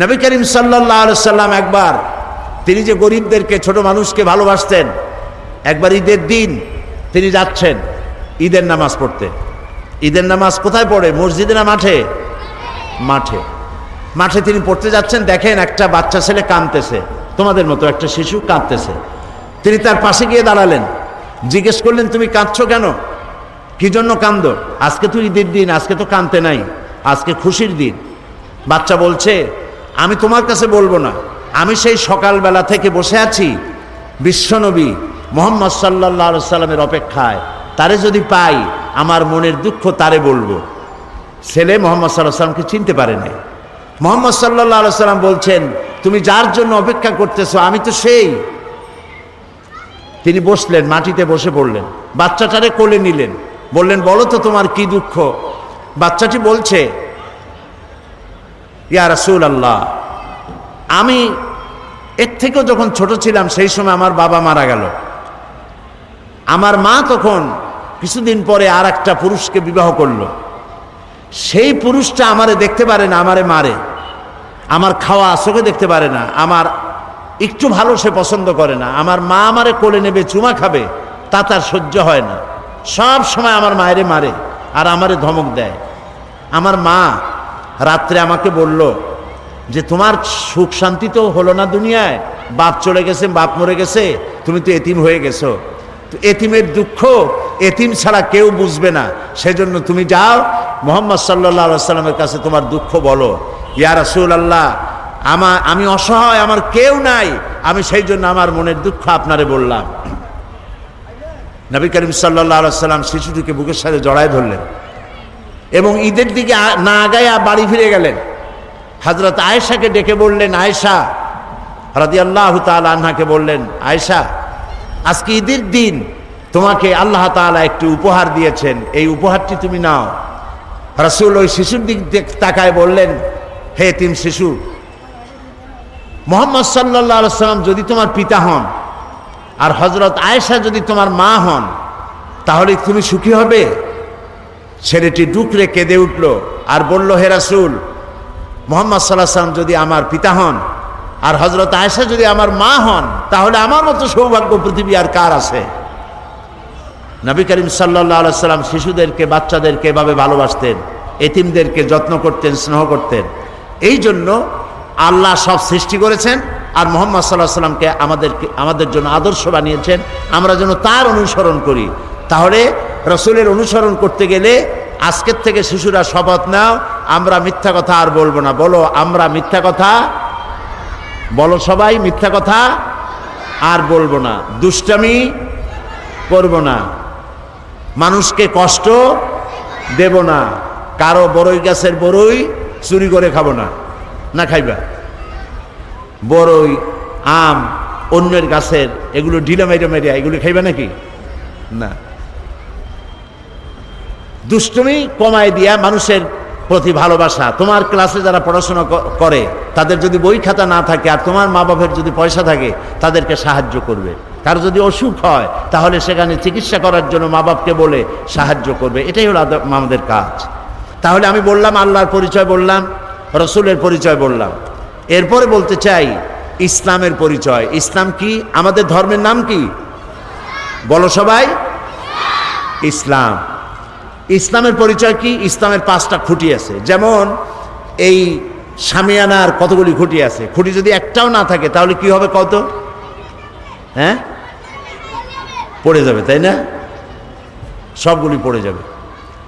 নবী করিম সাল্লাল্লাহু আলাইহি সাল্লাম একবার তিনি যে গরিবদেরকে, ছোট মানুষকে ভালোবাসতেন, একবার ঈদের দিন তিনি যাচ্ছেন ঈদের নামাজ পড়তে। ঈদের নামাজ কোথায় পড়ে? মসজিদে না মাঠে? মাঠে। মাঠে তিনি পড়তে যাচ্ছেন, দেখেন একটা বাচ্চা ছেলে কাঁদতেছে, তোমাদের মতো একটা শিশু কাঁদতেছে। তিনি তার পাশে গিয়ে দাঁড়ালেন, জিজ্ঞেস করলেন, তুমি কাঁদছো কেন? কি জন্য কাঁদো? আজকে তো ঈদের দিন, আজকে তো কাঁদতে নাই, আজকে খুশির দিন। বাচ্চা বলছে, আমি তোমার কাছে বলবো না, আমি সেই সকালবেলা থেকে বসে আছি বিশ্বনবী মুহাম্মদ সাল্লাল্লাহু আলাইহি সাল্লামের অপেক্ষায়, তারে যদি পাই আমার মনের দুঃখ তারে বলবো। ছেলে মুহাম্মদ সাল্লাল্লাহু আলাইহি সাল্লামকে চিনতে পারে নাই। মুহাম্মদ সাল্লাল্লাহু আলাইহি সাল্লাম বলছেন, তুমি যার জন্য অপেক্ষা করতেছো আমি তো সেই। তিনি বসলেন, মাটিতে বসে পড়লেন, বাচ্চাটারে কোলে নিলেন, বললেন, বলো তো তোমার কি দুঃখ? বাচ্চাটি বলছে, ইয়া রাসূলুল্লাহ, আমি এর থেকেও যখন ছোট ছিলাম সেই সময় আমার বাবা মারা গেল। আমার মা তখন কিছুদিন পরে আর একটা পুরুষকে বিবাহ করলো। সেই পুরুষটা আমারে দেখতে পারে না, আমারে মারে, আমার খাওয়া চোখে দেখতে পারে না, আমার একটু ভালো সে পছন্দ করে না। আমার মা আমারে কোলে নেবে, চুমা খাবে, তা তার সহ্য হয় না। সব সময় আমার মায়েরে মারে আর আমারে ধমক দেয়। আমার মা রাত্রে আমাকে বলল যে তোমার সুখ শান্তি তো হলো না দুনিয়ায়, বাপ চলে গেছে, বাপ মরে গেছে, তুমি তো এতিম হয়ে গেছো। তো এতিমের দুঃখ এতিম ছাড়া কেউ বুঝবে না, সেজন্য তুমি যাও মুহাম্মদ সাল্লাল্লাহু আলাইহি সাল্লামের কাছে তোমার দুঃখ বলো। ইয়া রাসূলুল্লাহ, আমি অসহায়, আমার কেউ নাই, আমি সেই জন্য আমার মনের দুঃখ আপনারে বললাম। নবী করিম সাল্লাল্লাহু আলাইহি সাল্লাম শিশুটিকে বুকের সাথে জড়ায় ধরলেন এবং ঈদের দিকে না আগায়া বাড়ি ফিরে গেলেন। হযরত আয়েশাকে ডেকে বললেন, আয়েশা রাদিয়াল্লাহু তাআলা আনহাকে বললেন, আয়েশা, আজকে ঈদের দিন, তোমাকে আল্লাহ তাআলা একটি উপহার দিয়েছেন, এই উপহারটি তুমি নাও। রাসূল ওই শিশুর দিক তাকায় বললেন, হে এতিম শিশু, মুহাম্মদ সাল্লাল্লাহু আলাইহি সাল্লাম যদি তোমার পিতা হন আর হযরত আয়েশা যদি তোমার মা হন, তাহলে তুমি সুখী হবে? ছেলেটি ডুকরে কেঁদে উঠল আর বলল, হে রাসূল, মুহাম্মদ সাল্লাল্লাহু আলাইহি সাল্লাম যদি আমার পিতা হন আর হযরত আয়েশা যদি আমার মা হন, তাহলে আমার মতো সৌভাগ্য পৃথিবী আর কার আছে? নবী করিম সাল্লাল্লাহু আলাইহি সাল্লাম শিশুদেরকে, বাচ্চাদেরকে এভাবে ভালোবাসতেন, এতিমদেরকে যত্ন করতেন, স্নেহ করতেন। এই জন্য আল্লাহ সব সৃষ্টি করেছেন আর মুহাম্মদ সাল্লাল্লাহু আলাইহি সাল্লামকে আমাদের জন্য আদর্শ বানিয়েছেন, আমরা যেন তার অনুসরণ করি। তাহলে রাসূলের অনুসরণ করতে গেলে আজকের থেকে শিশুরা শপথ নাও, আমরা মিথ্যা কথা আর বলবো না। বলো, আমরা মিথ্যা কথা, বলো সবাই, মিথ্যা কথা আর বলবো না, দুষ্টামি করব না, মানুষকে কষ্ট দেব না, কারো বড়ই গাছের বড়ই চুরি করে খাবো না। না খাইবা? বড়ই, আম, অন্যের গাছের এগুলো ঢিলা মেরে মেরে এগুলো খাইবা নাকি? না। দুষ্টুমি কমায় দিয়া মানুষের প্রতি ভালোবাসা। তোমার ক্লাসে যারা পড়াশোনা করে তাদের যদি বই খাতা না থাকে আর তোমার মা বাবার যদি পয়সা থাকে, তাদেরকে সাহায্য করবে। কারো যদি অসুখ হয় তাহলে সেখানে চিকিৎসা করার জন্য মা বাপকে বলে সাহায্য করবে। এটাই হলো আমাদের কাজ। তাহলে আমি বললাম আল্লাহর পরিচয় বললাম, রসুলের পরিচয় বললাম, এরপরে বলতে চাই ইসলামের পরিচয়। ইসলাম কি? আমাদের ধর্মের নাম কি? বলো সবাই, ইসলাম। ইসলামের পরিচয় কি? ইসলামের 5টা খুঁটি আছে। যেমন এই শামিয়ানার কতগুলি খুঁটি আছে, খুঁটি যদি একটাও না থাকে তাহলে কি হবে কত? হ্যাঁ, পড়ে যাবে, তাই না? সবগুলি পড়ে যাবে।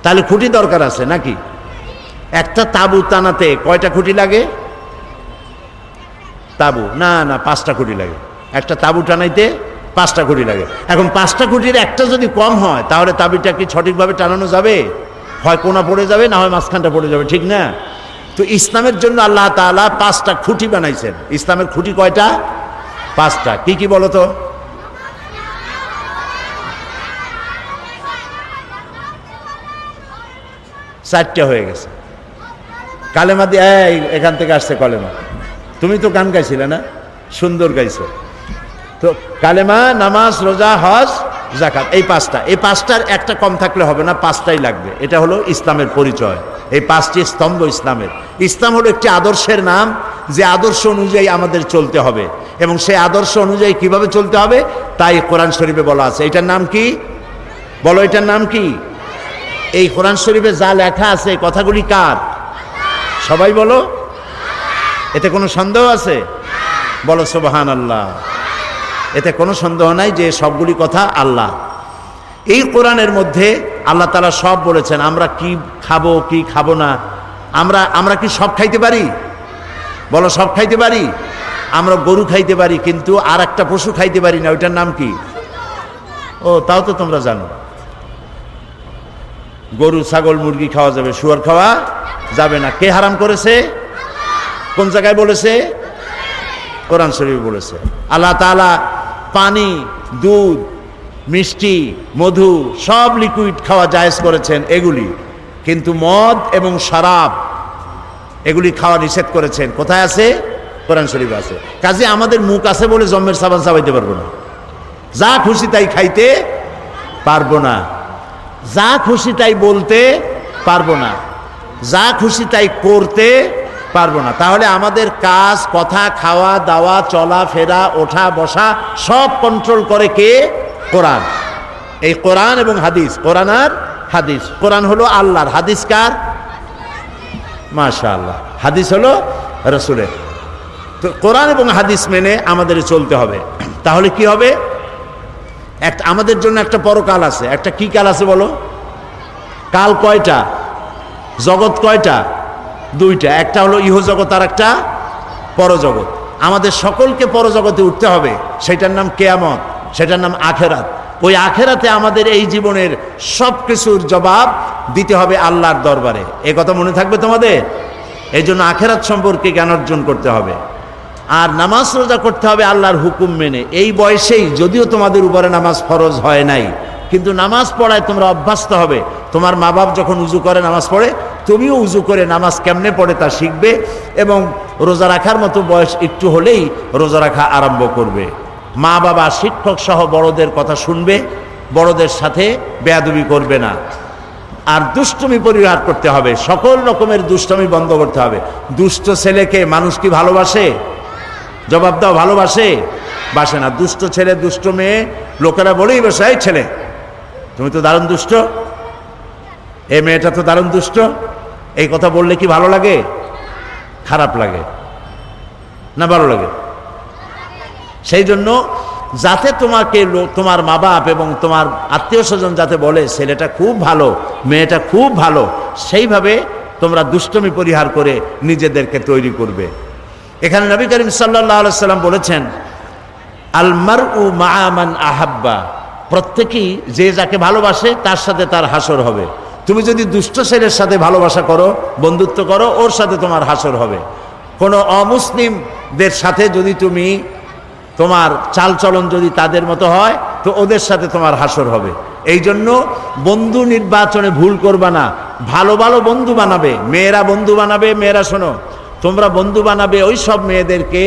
তাহলে খুঁটি দরকার আছে নাকি? একটা তাবু টানাতে কয়টা খুঁটি লাগে? তাবু না, 5টা খুঁটি লাগে। একটা তাবু টানাইতে 5টা খুঁটি লাগে। এখন 5টা খুঁটির একটা যদি কম হয় তাহলে তাবিটা কি সঠিকভাবে টানানো যাবে? হয় কোনা পড়ে যাবে, না হয় মাঝখানটা পড়ে যাবে, ঠিক না? তো ইসলামের জন্য আল্লাহ তাআলা 5টা খুঁটি বানাইছেন। ইসলামের খুঁটি কয়টা? 5টা। কি কি বলো তো? চারটে হয়ে গেছে। কালেমা দিয়ে এখান থেকে আসছে কলেমা। তুমি তো গান গাইছিলে না? সুন্দর গাইছো। তো কালেমা, নামাজ, রোজা, হজ, যাকাত, এই 5টা। এই 5টার একটা কম থাকলে হবে না, 5টাই লাগবে। এটা হলো ইসলামের পরিচয়। এই 5টি স্তম্ভ ইসলামের। ইসলাম হলো একটি আদর্শের নাম যে আদর্শ অনুযায়ী আমাদের চলতে হবে, এবং সেই আদর্শ অনুযায়ী কিভাবে চলতে হবে তাই কোরআন শরীফে বলা আছে। এটার নাম কি? বলো, এটার নাম কি? এই কোরআন শরীফে যা লেখা আছে কথাগুলি কার? সবাই বলো। এতে কোনো সন্দেহ আছে? বলো সুবহানাল্লাহ। এতে কোনো সন্দেহ নাই যে সবগুলি কথা আল্লাহ। এই কোরআনের মধ্যে আল্লাহ তাআলা সব বলেছেন। আমরা কি খাবো কি খাবো না, আমরা কি সব খাইতে পারি? বলো, সব খাইতে পারি? আমরা গরু খাইতে পারি, কিন্তু আর একটা পশু খাইতে পারি না। ওইটার নাম কি? ও, তাও তো তোমরা জানো। গরু, ছাগল, মুরগি খাওয়া যাবে, শুয়োর খাওয়া যাবে না। কে হারাম করেছে? কোন জায়গায় বলেছে? কোরআন শরীফ বলেছে। আল্লাহ তাআলা পানি, দুধ, মিষ্টি, মধু সব লিকুইড খাওয়া জায়েজ করেছেন এগুলি, কিন্তু মদ এবং শরাব এগুলি খাওয়া নিষেধ করেছেন। কোথায় আছে? কোরআন শরীফ আছে। কাজে আমাদের মুখ আছে বলে জম্মের সাবান চাবাইতে পারবো না, যা খুশি তাই খাইতে পারবো না, যা খুশি তাই বলতে পারবো না, যা খুশি তাই করতে পারবো না। তাহলে আমাদের কাজ, কথা, খাওয়া দাওয়া, চলা ফেরা, ওঠা বসা সব কন্ট্রোল করে কে? কোরআন। এই কোরআন এবং হাদিস, কোরআন আর হাদিস। কোরআন হলো আল্লাহর, হাদিস কার? মাশাআল্লাহ, হাদিস হলো রাসূলের। তো কোরআন এবং হাদিস মেনে আমাদের চলতে হবে। তাহলে কি হবে? একটা আমাদের জন্য একটা পরকাল আছে। একটা কি কাল আছে বলো? কাল কয়টা? জগৎ কয়টা? দুইটা। একটা হলো ইহজগৎ আর একটা পরজগৎ। আমাদের সকলকে পরজগতে উঠতে হবে, সেটার নাম কিয়ামত, সেটার নাম আখেরাত। ওই আখেরাতে আমাদের এই জীবনের সব কিছুর জবাব দিতে হবে আল্লাহর দরবারে। এই কথা মনে থাকবে তোমাদের? এই জন্য আখেরাত সম্পর্কে জ্ঞান অর্জন করতে হবে। আর নামাজ রোজা করতে হবে আল্লাহর হুকুম মেনে। এই বয়সেই, যদিও তোমাদের উপরে নামাজ ফরজ হয় নাই, কিন্তু নামাজ পড়ায় তোমরা অভ্যস্ত হবে। তোমার মা বাপ যখন উজু করে নামাজ পড়ে, তুমিও উজু করে নামাজ কেমনে পড়ে তা শিখবে, এবং রোজা রাখার মতো বয়স একটু হলেই রোজা রাখা আরম্ভ করবে। মা বাবা, শিক্ষক সহ বড়দের কথা শুনবে, বড়দের সাথে বেয়াদবি করবে না। আর দুষ্টুমি পরিহার করতে হবে, সকল রকমের দুষ্টুমি বন্ধ করতে হবে। দুষ্ট ছেলেকে মানুষ কি ভালোবাসে? জবাব দাও, ভালোবাসে? বাসে না। দুষ্ট ছেলে, দুষ্ট মেয়ে, লোকেরা বলেই বসে, এই ছেলে তুমি তো দারুণ দুষ্ট, এই মেয়েটা তো দারুণ দুষ্ট। এই কথা বললে কি ভালো লাগে? খারাপ লাগে না ভালো লাগে? সেই জন্য যাতে তোমাকে তোমার মা বাপ এবং তোমার আত্মীয় স্বজন যাতে বলে ছেলেটা খুব ভালো, মেয়েটা খুব ভালো, সেইভাবে তোমরা দুষ্টমি পরিহার করে নিজেদেরকে তৈরি করবে। এখানে নবী করিম সাল্লাল্লাহু আলাইহি সাল্লাম বলেছেন, আল মারউ মা'a মান আহাব্বা, প্রত্যেকেই যে যাকে ভালোবাসে তার সাথে তার হাসর হবে। তুমি যদি দুষ্ট ছেলের সাথে ভালোবাসা করো, বন্ধুত্ব করো, ওর সাথে তোমার হাসর হবে। কোনো অমুসলিমদের সাথে যদি তুমি, তোমার চালচলন যদি তাদের মতো হয়, তো ওদের সাথে তোমার হাসর হবে। এই জন্য বন্ধু নির্বাচনে ভুল করবা না, ভালো ভালো বন্ধু বানাবে। মেয়েরা বন্ধু বানাবে, মেয়েরা শোনো, তোমরা বন্ধু বানাবে ওই সব মেয়েদেরকে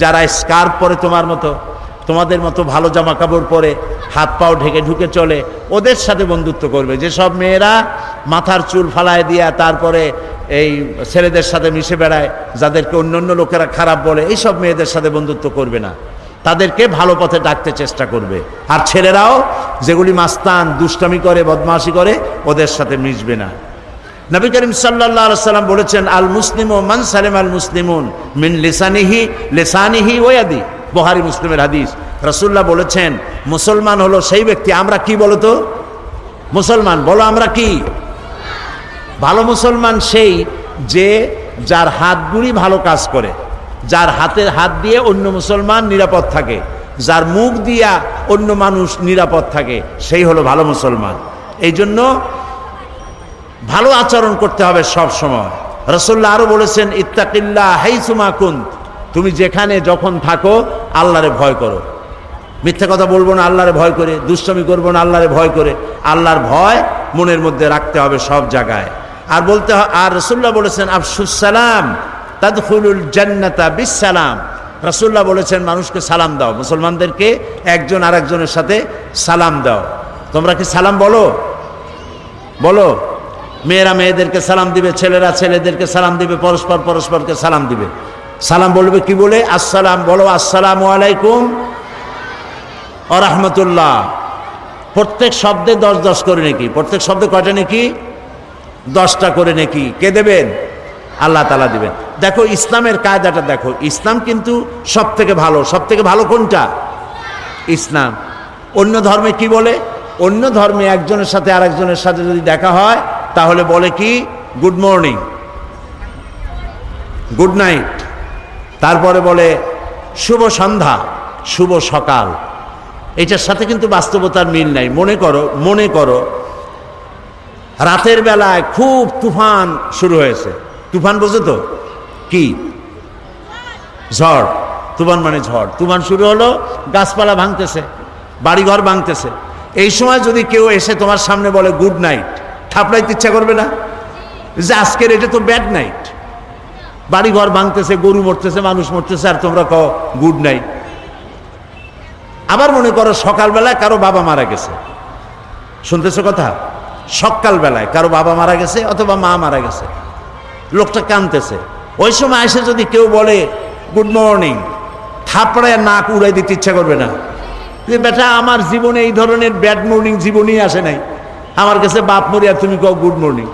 যারা স্কার্ফ পরে তোমাদের মতো ভালো জামা কাপড় পরে, হাত পাও ঢেকে ঢুকে চলে, ওদের সাথে বন্ধুত্ব করবে। যেসব মেয়েরা মাথার চুল ফালায় দিয়া তারপরে এই ছেলেদের সাথে মিশে বেড়ায়, যাদেরকে অন্য লোকেরা খারাপ বলে, এইসব মেয়েদের সাথে বন্ধুত্ব করবে না, তাদেরকে ভালো পথে ডাকতে চেষ্টা করবে। আর ছেলেরাও যেগুলি মাস্তান, দুষ্টামি করে, বদমাশি করে, ওদের সাথে মিশবে না। নবী করিম সাল্লাল্লাহু আলাইহি সাল্লাম বলেছেন, আল মুসলিমু মান সালিমা আল মুসলিমুন মিন লিসানিহি ওয়া ইয়াদি। বুখারী মুসলিমের হাদিস। রাসূলুল্লাহ বলেছেন, মুসলমান হলো সেই ব্যক্তি। আমরা কি বলো তো? মুসলমান বলো, আমরা কি? ভালো মুসলমান সেই যে যার হাতগুলি ভালো কাজ করে, যার হাতের হাত দিয়ে অন্য মুসলমান নিরাপদ থাকে, যার মুখ দিয়া অন্য মানুষ নিরাপদ থাকে, সেই হলো ভালো মুসলমান। এই জন্য ভালো আচরণ করতে হবে সব সময়। রাসূলুল্লাহ আরো বলেছেন, ইত্তাকিল্লাহ হাইসুমা কুন্ত, তুমি যেখানে যখন থাকো আল্লাহরে ভয় করো। মিথ্যা কথা বলবো না আল্লাহরে ভয় করে, দুষ্টামি করবো না আল্লাহরে ভয় করে। আল্লাহর ভয় মনের মধ্যে রাখতে হবে সব জায়গায়। আর বলতে আর রাসূলুল্লাহ বলেছেন, আফশুস সালাম তাদখুলুল জান্নাতা বিসসালাম। রাসূলুল্লাহ বলেছেন, মানুষকে সালাম দাও, মুসলমানদেরকে একজন আরেকজনের সাথে সালাম দাও। তোমরা কি সালাম বলো? বলো। মেয়েরা মেয়েদেরকে সালাম দিবে, ছেলেরা ছেলেদেরকে সালাম দিবে, পরস্পরকে সালাম দিবে। সালাম বলবে কি বলে? আসসালাম বলো, আসসালামু আলাইকুম ওয়া রাহমাতুল্লাহ। প্রত্যেক শব্দে 10 করে নেকি। প্রত্যেক শব্দে কয়টা নেকি? 10টা করে নেকি। কে দেবেন? আল্লাহ তাআলা দিবেন। দেখো ইসলামের কায়দাটা দেখো, ইসলাম কিন্তু সব থেকে ভালো। সব থেকে ভালো কোনটা? ইসলাম। অন্য ধর্মে কি বলে? অন্য ধর্মে একজনের সাথে আরেকজনের সাথে যদি দেখা হয় তাহলে বলে কি? গুড মর্নিং, গুড নাইট, তারপরে বলে শুভ সন্ধ্যা, শুভ সকাল। এটার সাথে কিন্তু বাস্তবতার মিল নাই। মনে করো রাতের বেলায় খুব তুফান শুরু হয়েছে। তুফান বোঝো তো? কি? ঝড়। তুফান মানে ঝড়। তুফান শুরু হলো, গাছপালা ভাঙতেছে, বাড়িঘর ভাঙতেছে। এই সময় যদি কেউ এসে তোমার সামনে বলে গুড নাইট, থাপড়াইতে ইচ্ছা করবে না যে আজকের এটা তো ব্যাড নাইট? বাড়িঘর ভাঙতেছে, গরু মরতেছে, মানুষ মরতেছে, আর তোমরা কও গুড নাইট। আবার মনে করো সকালবেলায় কারো বাবা মারা গেছে, শুনতেছো কথা? সকালবেলায় কারো বাবা মারা গেছে অথবা মা মারা গেছে, লোকটা কাঁদতেছে। ওই সময় এসে যদি কেউ বলে গুড মর্নিং, থাপড়ায় নাক উড়াই দিতে ইচ্ছা করবে না যে বেটা আমার জীবনে এই ধরনের ব্যাড মর্নিং জীবনেই আসে নাই, আমার কাছে বাপ মরি আর তুমি কও গুড মর্নিং।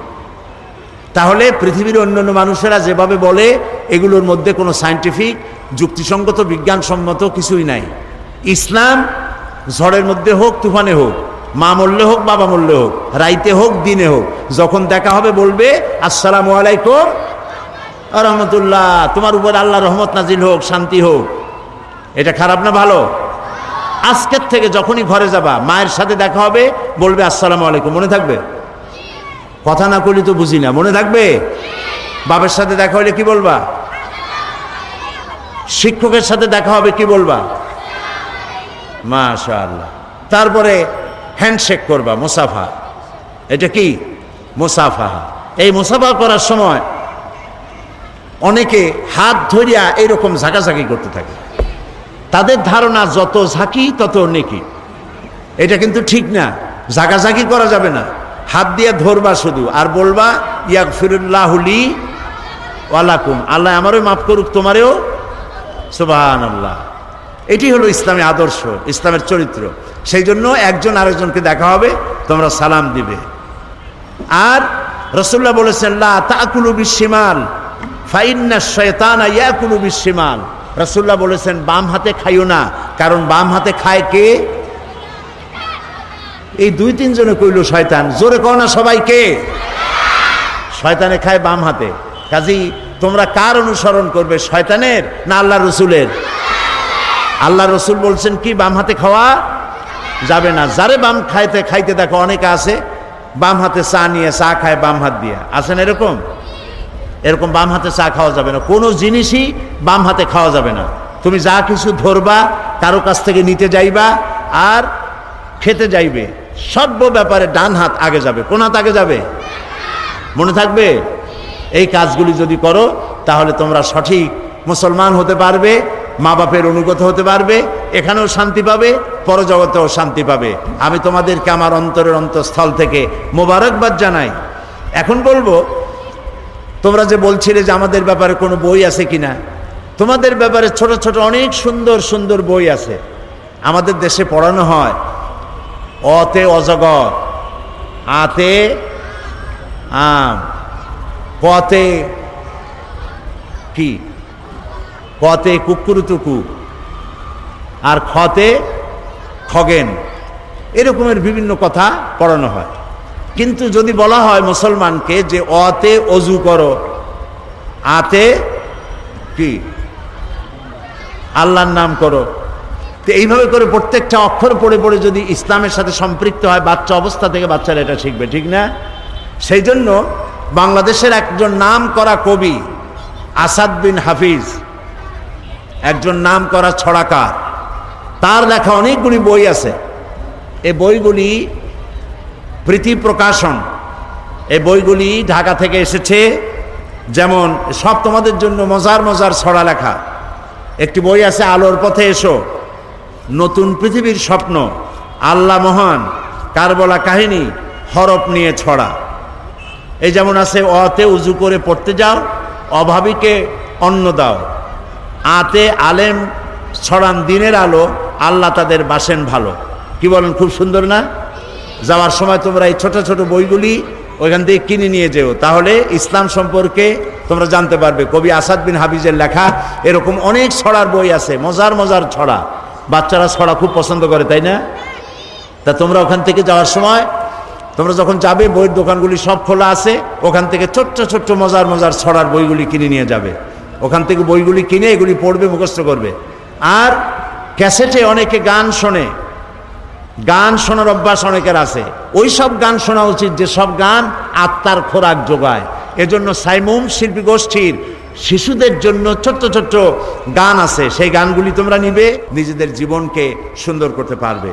তাহলে পৃথিবীর অন্যান্য মানুষেরা যেভাবে বলে এগুলোর মধ্যে কোনো সায়েন্টিফিক, যুক্তিসঙ্গত, বিজ্ঞানসম্মত কিছুই নাই। ইসলাম ঝড়ের মধ্যে হোক, তুফানে হোক, মা মরলে হোক, বাবা মরলে হোক, রাইতে হোক, দিনে হোক, যখন দেখা হবে বলবে আসসালামু আলাইকুম ওয়া রাহমাতুল্লাহ, তোমার উপর আল্লাহর রহমত নাজিল হোক, শান্তি হোক। এটা খারাপ না ভালো? আজকের থেকে যখনই ঘরে যাবা, মায়ের সাথে দেখা হবে বলবে আসসালামু আলাইকুম। মনে থাকবে? কথা না করলে তো বুঝি না। মনে থাকবে? বাবার সাথে দেখা হলে কি বলবা? শিক্ষকের সাথে দেখা হবে কি বলবা? মাশাআল্লাহ। তারপরে হ্যান্ডশেক করবা, মুসাফা। এটা কি? মুসাফা। এই মুসাফা করার সময় অনেকে হাত ধরিয়া এইরকম ঝাঁকাঝাঁকি করতে থাকে। তাদের ধারণা যত ঝাঁকি তত নেকি। এটা কিন্তু ঠিক না। ঝাঁকাঝাঁকি করা যাবে না। হাত দিয়ে ধরবা শুধু, আর বলবা ইয়াগফিরুল্লাহু লি ওয়া লাকুম, আল্লাহ আমারও মাফ করুক, তোমারেও। সুবহানাল্লাহ। এটি হলো ইসলামী আদর্শ, ইসলামের চরিত্র। সেই জন্য একজন আরেকজনকে দেখা হবে, তোমরা সালাম দিবে। আর রাসূলুল্লাহ বলেছেন লা তাকুলু বিশিমাল ফাইন্না শাইতানা ইয়াকুলু বিশিমাল। রাসূলুল্লাহ বলেছেন বাম হাতে খাইও না, কারণ বাম হাতে খায় কে? এই 2-3 জনে কইল শয়তান। জোরে কও না সবাইকে। শয়তানে খায় বাম হাতে। কাজী তোমরা কার অনুসরণ করবে, শয়তানের না আল্লাহ রসুলের? আল্লাহ রসুল বলছেন কি বাম হাতে খাওয়া যাবে না। যারে বাম খাইতে দেখো, অনেকে আছে বাম হাতে চা নিয়ে চা খায় বাম হাত দিয়ে, আছেন এরকম? এরকম বাম হাতে চা খাওয়া যাবে না। কোনো জিনিসই বাম হাতে খাওয়া যাবে না। তুমি যা কিছু ধরবা, কারো কাছ থেকে নিতে যাইবা আর খেতে যাইবে, সর্ব ব্যাপারে ডান হাত আগে যাবে। কোন হাত আগে যাবে? মনে থাকবে? এই কাজগুলি যদি করো তাহলে তোমরা সঠিক মুসলমান হতে পারবে, মা বাপের অনুগত হতে পারবে, এখানেও শান্তি পাবে, পরজগতেও শান্তি পাবে। আমি তোমাদেরকে আমার অন্তরের অন্তঃস্থল থেকে মোবারকবাদ জানাই। এখন বলবো, তোমরা যে বলছিলে যে আমাদের ব্যাপারে কোনো বই আছে কিনা, তোমাদের ব্যাপারে ছোট ছোট অনেক সুন্দর সুন্দর বই আছে। আমাদের দেশে পড়ানো হয় অতে অজগর, আতে আম, কতে কি, কতে কুকুরুতুকু, আর খতে খগেন, এরকমের বিভিন্ন কথা পড়ানো হয়। কিন্তু যদি বলা হয় মুসলমানকে যে অতে অজু করো, আতে কি আল্লাহর নাম করো, তো এইভাবে করে প্রত্যেকটা অক্ষর পড়ে পড়ে যদি ইসলামের সাথে সম্পৃক্ত হয়, বাচ্চা অবস্থা থেকে বাচ্চারা এটা শিখবে, ঠিক না? সেই জন্য বাংলাদেশের একজন নাম করা কবি আসাদ বিন হাফিজ, একজন নাম করা ছড়াকার, তার লেখা অনেকগুলি বই আছে। এই বইগুলি প্রীতি প্রকাশন, এই বইগুলি ঢাকা থেকে এসেছে। যেমন সব তোমাদের জন্য মজার মজার ছড়া লেখা। একটি বই আছে আলোর পথে এসো, নতুন পৃথিবীর স্বপ্ন, আল্লাহ মহান, কারবলা কাহিনী, হরফ নিয়ে ছড়া। এই যেমন আছে অতে উজু করে পড়তে যাও, অভাবীকে অন্ন দাও, আতে আলেম ছড়ান দিনের আলো, আল্লাহ তাদের বাসেন ভালো। কি বলেন, খুব সুন্দর না? যাওয়ার সময় তোমরা এই ছোট ছোট বইগুলি ওইখান থেকে কিনে নিয়ে যেও, তাহলে ইসলাম সম্পর্কে তোমরা জানতে পারবে। কবি আসাদ বিন হাফিজের লেখা এরকম অনেক ছড়ার বই আছে, মজার মজার ছড়া। বাচ্চারা ছড়া খুব পছন্দ করে, তাই না? তা তোমরা ওখান থেকে যাওয়ার সময়, তোমরা যখন যাবে, বইয়ের দোকানগুলি সব খোলা আছে, ওখান থেকে ছোট্ট ছোট্ট মজার মজার ছড়ার বইগুলি কিনে নিয়ে যাবে। ওখান থেকে বইগুলি কিনে এগুলি পড়বে, মুখস্থ করবে। আর ক্যাসেটে অনেকে গান শোনে, গান শোনার অভ্যাস অনেকের আছে। ওই সব গান শোনা উচিত যে সব গান আত্মার খোরাক যোগায়। এজন্য সাইমুম শিল্পী গোষ্ঠীর শিশুদের জন্য ছোট্ট ছোট্ট গান আছে, সেই গানগুলি তোমরা নিবে, নিজেদের জীবনকে সুন্দর করতে পারবে।